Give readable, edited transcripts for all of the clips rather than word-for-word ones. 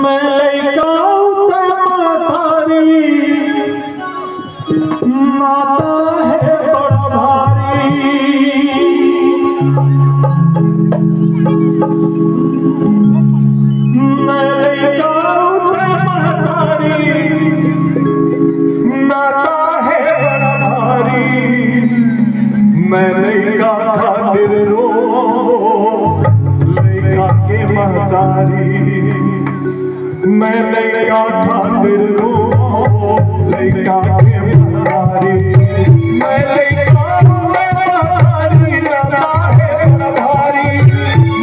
मैं लइका तारी माता है बड़ा भारी। मैं लइका तारी माता है बड़ा भारी। मैं लइका खातिर रो लइका के महतारी। मैं लइका खातिर रो लइका के महतारी। मैं लइका महतारी लाता है बड़ा भारी।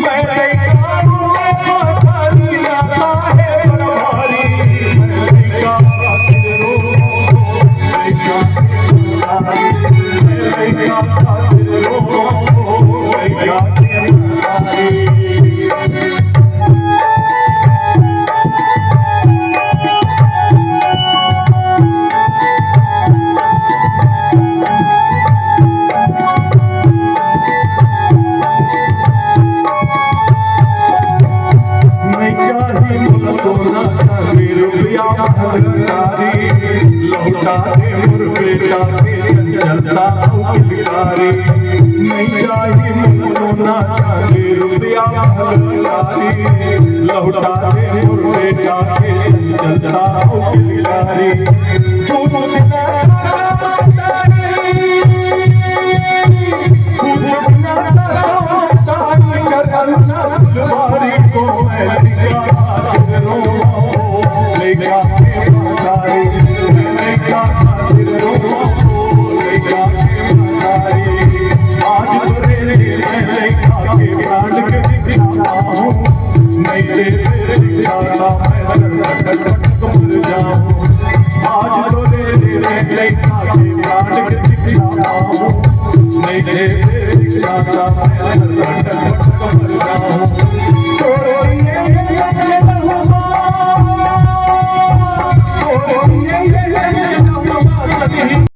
मैं लइका महतारी लाता है बड़ा भारी। मैं लइका खातिर रो लइका के महतारी। मैं लइका खातिर रो लइका के महतारी। लौटा दे मोर बेटा के चलता किलकारी। नहीं चाहिए सोना चांदी रुपया महंगाई। लौटा दे मोर बेटा के चलता किलकारी। मैं